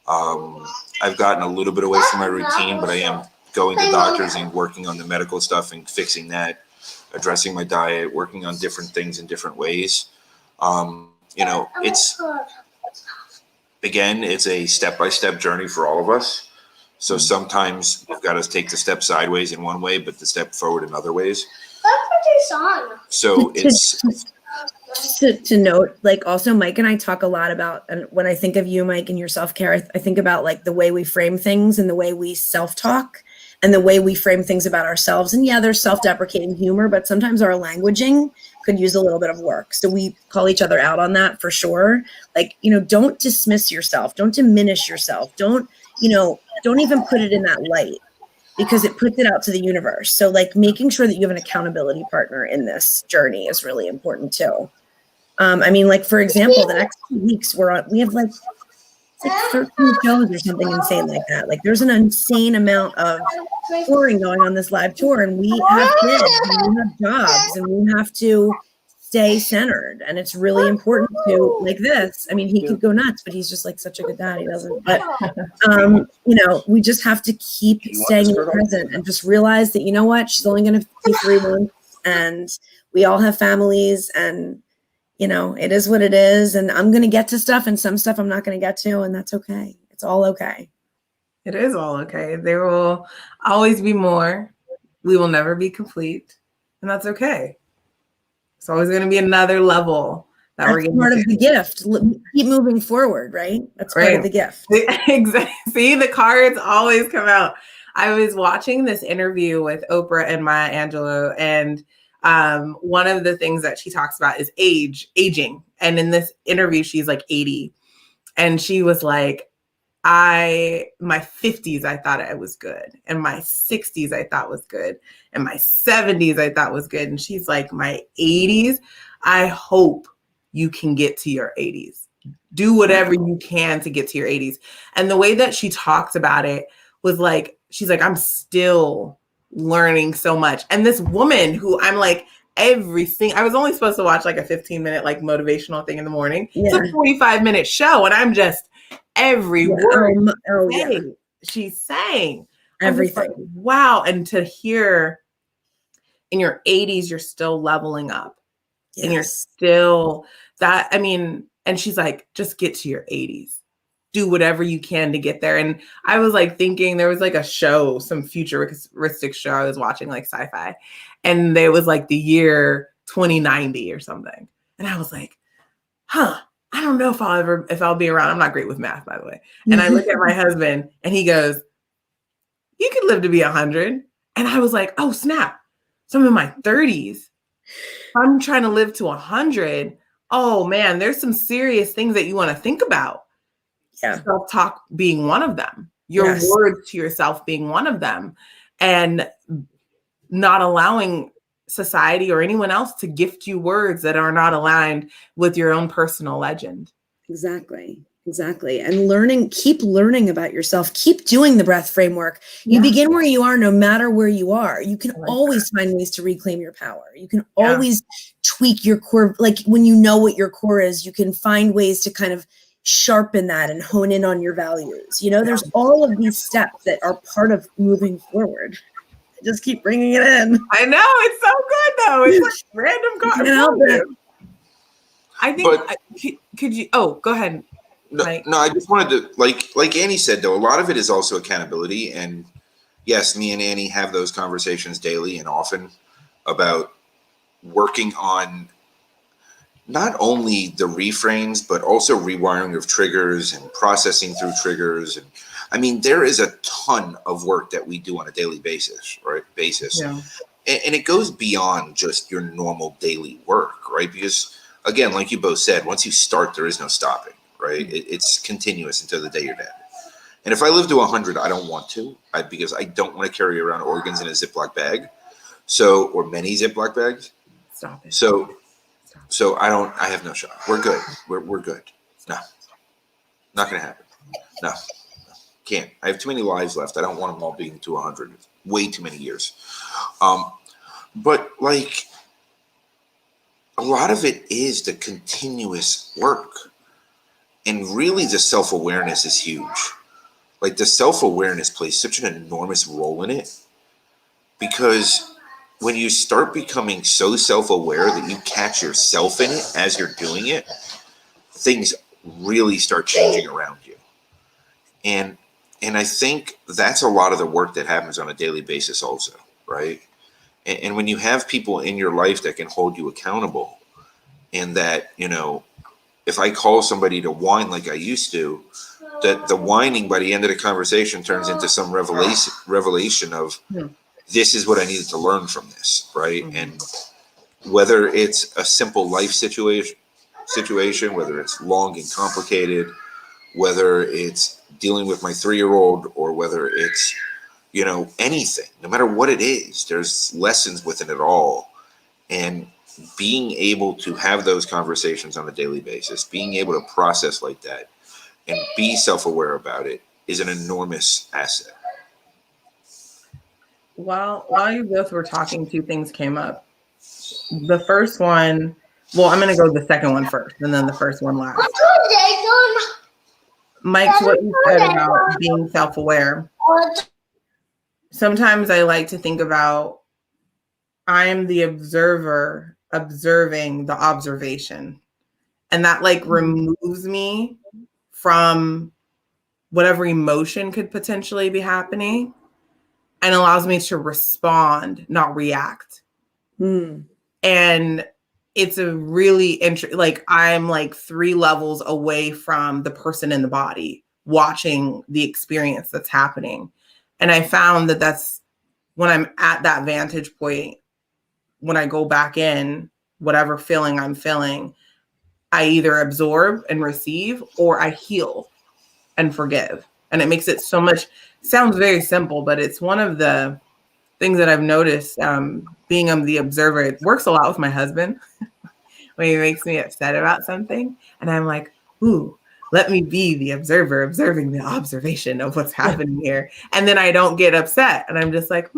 I've gotten a little bit away from my routine, but I am going to doctors and working on the medical stuff and fixing that, addressing my diet, working on different things in different ways. It's a step-by-step journey for all of us. So sometimes we've got to take the step sideways in one way, but the step forward in other ways. So it's to note, like, also Mike and I talk a lot about, and when I think of you, Mike, and your self-care, I think about like the way we frame things and the way we self-talk and the way we frame things about ourselves. And yeah, there's self-deprecating humor, but sometimes our languaging could use a little bit of work. So we call each other out on that for sure. Like, don't dismiss yourself. Don't diminish yourself. Don't even put it in that light, because it puts it out to the universe. So like making sure that you have an accountability partner in this journey is really important too. Like, for example, the next 2 weeks we have like 13 shows or something insane like that. Like, there's an insane amount of touring going on this live tour, and we have kids and we have jobs and we have to stay centered. And it's really important to, like this. I mean, he could go nuts, but he's just like such a good dad. He doesn't, but, we just have to keep staying in the present and just realize that, she's only going to be 3 months, and we all have families, and, it is what it is. And I'm going to get to stuff, and some stuff I'm not going to get to, and that's okay. It's all okay. It is all okay. There will always be more. We will never be complete, and that's okay. It's always going to be another level that we're getting part of the gift. Keep moving forward, right? That's part of the gift. Exactly. See, the cards always come out. I was watching this interview with Oprah and Maya Angelou, and one of the things that she talks about is aging. And in this interview, she's like 80. And she was like, my 50s, I thought I was good. And my 60s, I thought was good. And my 70s, I thought was good. And she's like, my 80s, I hope you can get to your 80s. Do whatever you can to get to your 80s. And the way that she talked about it was like, she's like, I'm still learning so much. And this woman who I'm like, everything, I was only supposed to watch like a 15-minute like motivational thing in the morning. It's a 45-minute show. And I'm just, every word she's saying, everything. Like, wow. And to hear in your 80s, you're still leveling up. Yes. And you're still that, I mean, and she's like, just get to your 80s. Do whatever you can to get there. And I was like thinking, there was like a show, some futuristic show I was watching, like sci-fi. And there was like the year 2090 or something. And I was like, I don't know if I'll be around. I'm not great with math, by the way. And I look at my husband and he goes, you could live to be 100. And I was like, oh snap. So I'm in my 30s. I'm trying to live to 100. Oh man, there's some serious things that you want to think about. Yeah. Self-talk being one of them. Your words to yourself being one of them. And not allowing society or anyone else to gift you words that are not aligned with your own personal legend. Exactly. And keep learning about yourself. Keep doing the breath framework. You begin where you are, no matter where you are. You can always find ways to reclaim your power. You can always tweak your core. Like when you know what your core is, you can find ways to kind of sharpen that and hone in on your values. You know, there's all of these steps that are part of moving forward. Just keep bringing it in. I know, it's so good though. It's like random. I think, could you? Oh, go ahead. No, I just wanted to, like Annie said, though, a lot of it is also accountability. And yes, me and Annie have those conversations daily and often about working on not only the reframes, but also rewiring of triggers and processing through triggers. And I mean, there is a ton of work that we do on a daily basis, right? Yeah. And it goes beyond just your normal daily work, right? Because again, like you both said, once you start, there is no stopping, right? It's continuous until the day you're dead. And if I live to 100, I don't want to, because I don't want to carry around organs in a Ziploc bag. Or many Ziploc bags. Stop it. So I have no shot. We're good. We're good. No, not going to happen. No, can't. I have too many lives left. I don't want them all being to 100. Way too many years. But like a lot of it is the continuous work, and really the self-awareness is huge. Like the self-awareness plays such an enormous role in it, because when you start becoming so self-aware that you catch yourself in it as you're doing it, things really start changing around you. And I think that's a lot of the work that happens on a daily basis also, right? And when you have people in your life that can hold you accountable, and that, you know, if I call somebody to whine like I used to, that the whining by the end of the conversation turns into some revelation of, this is what I needed to learn from this, right? And whether it's a simple life situation, whether it's long and complicated, whether it's dealing with my 3-year-old, or whether it's, you know, anything, no matter what it is, there's lessons within it all. And being able to have those conversations on a daily basis, being able to process like that and be self-aware about it is an enormous asset. While you both were talking, 2 things came up. The first one, well, I'm going to go the second one first, and then the first one last. Mike, what you said about being self-aware. Sometimes I like to think about, I'm the observer observing the observation. And that like removes me from whatever emotion could potentially be happening, and allows me to respond, not react. And it's a really like I'm like 3 levels away from the person in the body watching the experience that's happening. And I found that that's when I'm at that vantage point, when I go back in, whatever feeling I'm feeling, I either absorb and receive, or I heal and forgive. And it makes it so much, sounds very simple, but it's one of the things that I've noticed being the observer. It works a lot with my husband when he makes me upset about something. And I'm like, ooh, let me be the observer, observing the observation of what's happening here. And then I don't get upset. And I'm just like,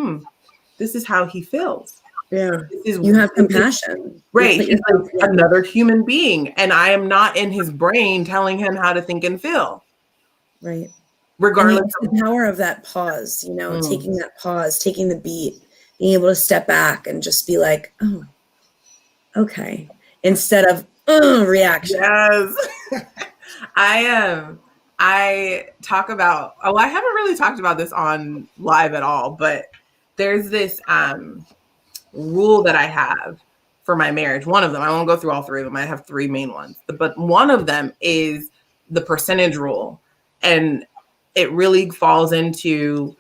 this is how he feels. Yeah. You have compassion. Right. He's like another human being. And I am not in his brain telling him how to think and feel. Right. Regardless of the power of that pause, taking that pause, taking the beat, being able to step back and just be like, oh, okay. Instead of reaction. Yes. I talk about, I haven't really talked about this on live at all, but there's this rule that I have for my marriage. One of them, I won't go through all three of them. I have three main ones, but one of them is the percentage rule. And it really falls into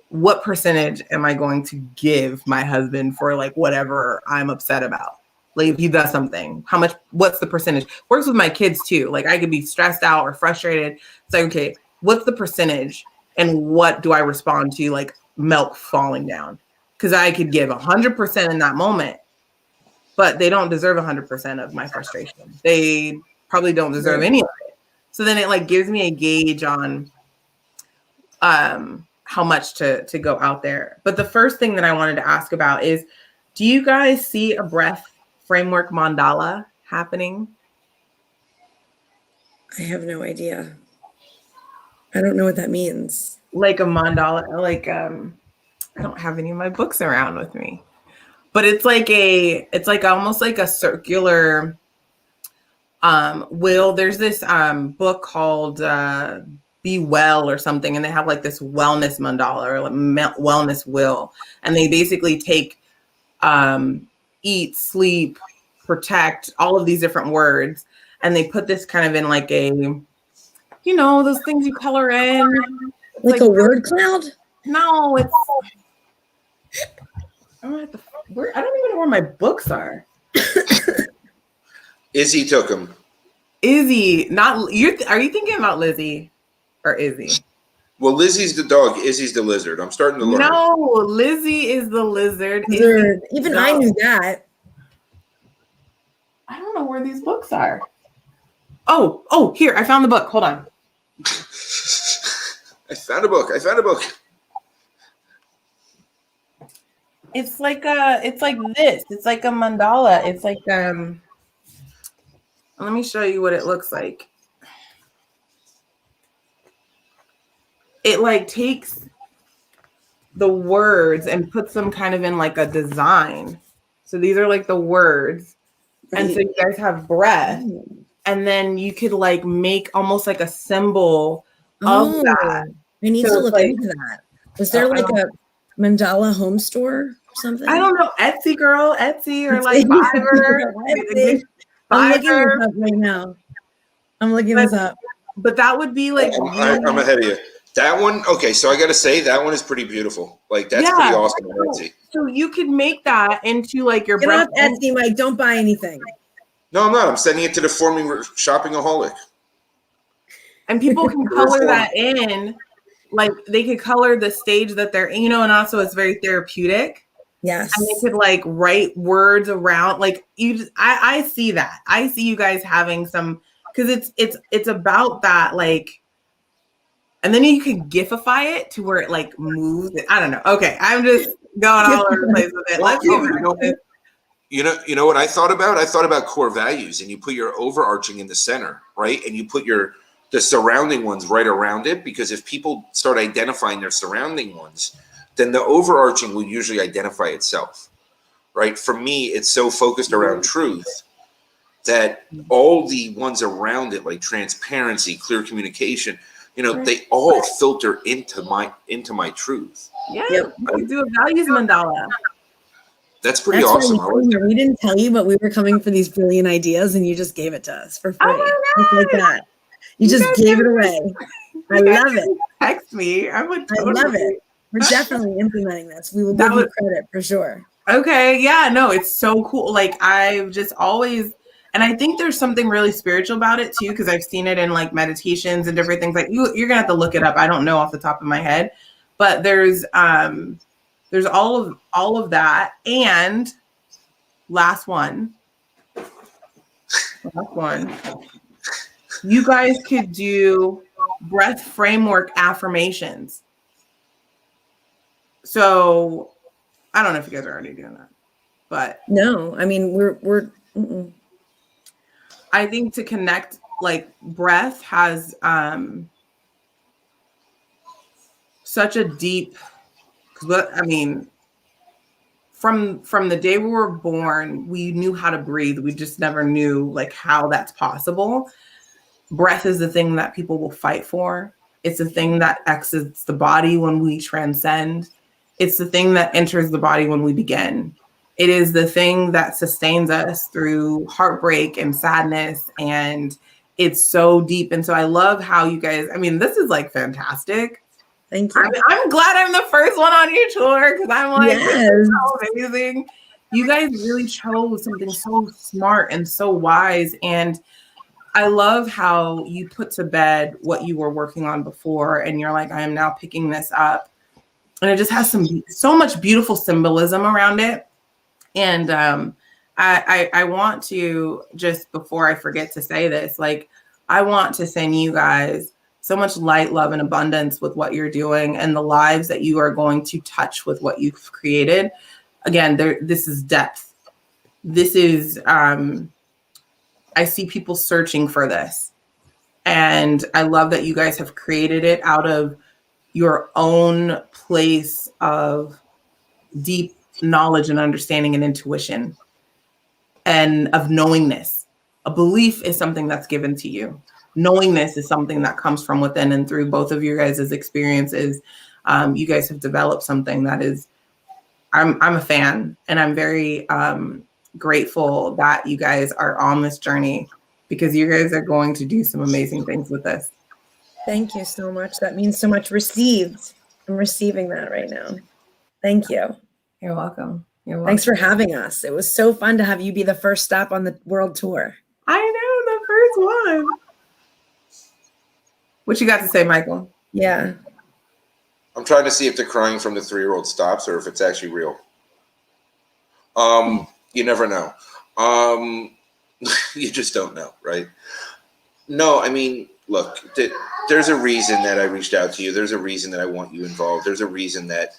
what percentage am I going to give my husband for like whatever I'm upset about. Like if he does something, what's the percentage? Works with my kids too. Like I could be stressed out or frustrated. It's like, okay, what's the percentage and what do I respond to? Like milk falling down. Because I could give 100% in that moment, but they don't deserve 100% of my frustration. They probably don't deserve any of it. So then it like gives me a gauge on how much to go out there. But the first thing that I wanted to ask about is, do you guys see a breath framework mandala happening? I have no idea. I don't know what that means. Like a mandala, like I don't have any of my books around with me, but it's like almost like a circular wheel. There's this book called Be Well or something, and they have like this wellness mandala or like wellness wheel, and they basically take eat, sleep, protect, all of these different words, and they put this kind of in like a, those things you color in, like a word cloud. No, it's I don't even know where my books are. Izzy took them. Izzy, not you. Are you thinking about Lizzie or Izzy? Well, Lizzie's the dog. Izzy's the lizard. I'm starting to learn. No, Lizzie is the lizard. Even I knew that. I don't know where these books are. Oh, here, I found the book. Hold on. I found a book. It's like this. It's like a mandala. It's like let me show you what it looks like. It like takes the words and puts them kind of in like a design. So these are like the words. Right. And so you guys have breath. And then you could like make almost like a symbol of that. I need to look into that. Was there like a mandala home store or something? I don't know. Etsy or like Fiverr. I'm looking this up right now. This up. But that would be like I'm ahead of you. That one, okay, so I got to say, that one is pretty beautiful. Like, that's pretty awesome on Etsy. So you could make that into like your Get off Etsy, Mike. Don't buy anything. No, I'm not. I'm sending it to the forming shoppingaholic. And people can color that in. Like, they could color the stage that they're, and also it's very therapeutic. Yes. And they could like write words around, like I see that. I see you guys having some, because it's about that, like, and then you could gifify it to where it like moves. I don't know. Okay, I'm just going all over the place with it. Let's see. You know what I thought about? I thought about core values, and you put your overarching in the center, right? And you put the surrounding ones right around it, because if people start identifying their surrounding ones, then the overarching will usually identify itself, right? For me, it's so focused around truth that all the ones around it, like transparency, clear communication, they all filter into my truth. Yeah, we do a values mandala. That's pretty awesome. We didn't tell you, but we were coming for these brilliant ideas, and you just gave it to us for free. Just like that. You just gave it away. I love it. Text me. I love it. We're definitely implementing this. We will give you credit for sure. Okay. Yeah, no, it's so cool. Like, I've just always, And I think there's something really spiritual about it too, because I've seen it in like meditations and different things. Like you're gonna have to look it up. I don't know off the top of my head, but there's all of that. And last one, you guys could do breath framework affirmations. So I don't know if you guys are already doing that, but no, I mean, we're I think to connect, like breath has such a deep, I mean, from the day we were born, we knew how to breathe. We just never knew like how that's possible. Breath is the thing that people will fight for. It's the thing that exits the body when we transcend. It's the thing that enters the body when we begin. It is the thing that sustains us through heartbreak and sadness. And it's so deep. And so I love how you guys, I mean, this is like fantastic. Thank you. I'm glad I'm the first one on your tour because I'm like, Yes. This is so amazing. You guys really chose something so smart and so wise. And I love how you put to bed what you were working on before. And you're like, I am now picking this up. And it just has so much beautiful symbolism around it. And I want to, just before I forget to say this, like, I want to send you guys so much light, love, and abundance with what you're doing and the lives that you are going to touch with what you've created. Again, this is depth. This is, I see people searching for this. And I love that you guys have created it out of your own place of deep knowledge and understanding and intuition and of knowingness. A belief is something that's given to you. Knowingness is something that comes from within, and through both of your guys' experiences, you guys have developed something that is, I'm a fan, and I'm very grateful that you guys are on this journey because you guys are going to do some amazing things with this. Thank you so much. That means so much. Received. I'm receiving that right now. Thank you. You're welcome. You're welcome. Thanks for having us. It was so fun to have you be the first stop on the world tour. I know, the first one. What you got to say, Michael? Yeah. I'm trying to see if the crying from the 3-year-old stops or if it's actually real. You never know. You just don't know, right? No, I mean, look, there's a reason that I reached out to you. There's a reason that I want you involved. There's a reason that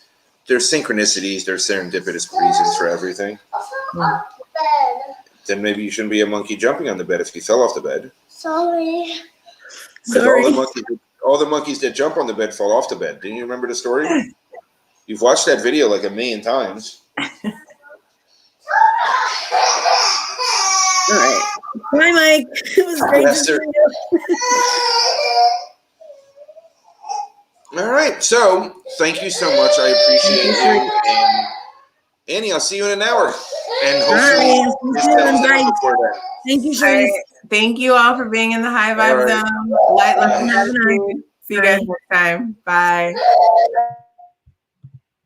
there's synchronicities, there's serendipitous reasons for everything. Then maybe you shouldn't be a monkey jumping on the bed if you fell off the bed. Sorry. All the monkeys that jump on the bed fall off the bed. Didn't you remember the story? You've watched that video like a million times. All right. Bye, Mike. It was great to see you. All right. So thank you so much. I appreciate you. And Annie, I'll see you in an hour. And hopefully Thank you, All Sharice. right. Thank you all for being in the High Vibe Zone. Light, love, and gratitude. See you guys next time. Bye.